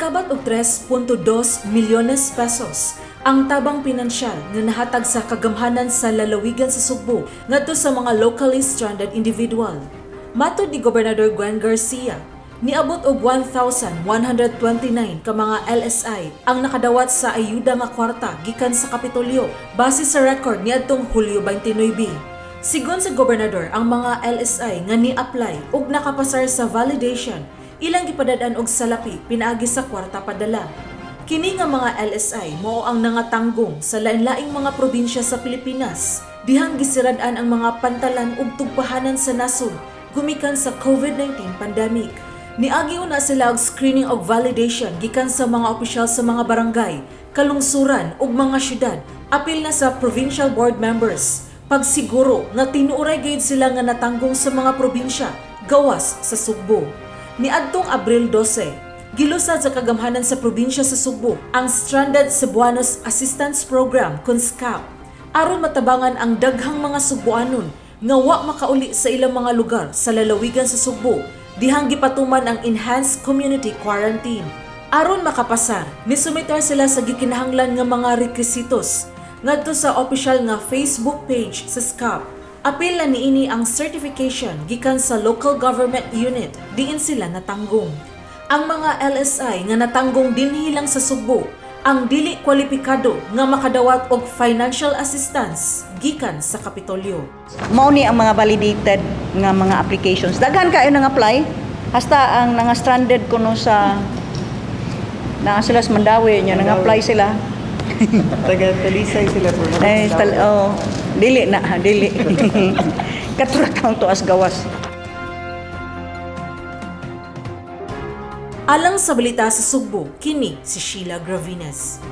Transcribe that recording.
Nakabat og 3.2 milyones pesos ang tabang pinansyal nga nahatag sa kagamhanan sa lalawigan sa Sugbo ngadto sa mga locally stranded individual. Matod ni Gobernador Gwen Garcia, niabot og 1,129 ka mga LSI ang nakadawat sa ayuda nga kwarta gikan sa Kapitolyo base sa record niadtong Hulyo 29. Sigon sa gobernador, ang mga LSI nga ni-apply ug nakapasar sa validation ilang gipadad-an og salapi pinaagi sa kwarta padala. Kini nga mga LSI mao ang nangatanggong sa lain-laing mga probinsya sa Pilipinas dihang gisirad-an ang mga pantalan ug tugpahanan sa nasod gumikan sa COVID-19 pandemic. Niagi una sila og screening og validation gikan sa mga opisyal sa mga barangay, kalungsuran ug mga syudad, apil na sa provincial board members. Pagsiguro nga tinuoray gayud sila nga natanggong sa mga probinsya gawas sa Sugbo. Niadtong Abril 12, gilusad sa kagamhanan sa probinsya sa Sugbo ang Stranded Cebuanos Assistance Program (SCAP) aron matabangan ang daghang mga Sugboanon nga wa makauli sa ilang mga lugar sa lalawigan sa Sugbo dihang gipatuman ang Enhanced Community Quarantine. Aron makapasar, nisumitar sila sa gikinahanglan nga mga requisitos ngadto sa opisyal nga Facebook page sa SCAP. Apil na niini ang certification gikan sa local government unit diin sila natanggong. Ang mga LSI nga natanggong dinhi lang sa Sugbo ang dili kwalipikado nga makadawat og financial assistance gikan sa Kapitolyo. Mao ni ang mga validated nga mga applications. Daghan kayo nang apply hasta ang nga stranded kuno sa sila sa Mandawi nya nang apply sila. Taga Talisay sila po. Dili na, dili. Katurak ang tuas gawas. Alang sa balita sa Sugbo, kini si Sheila Gravines.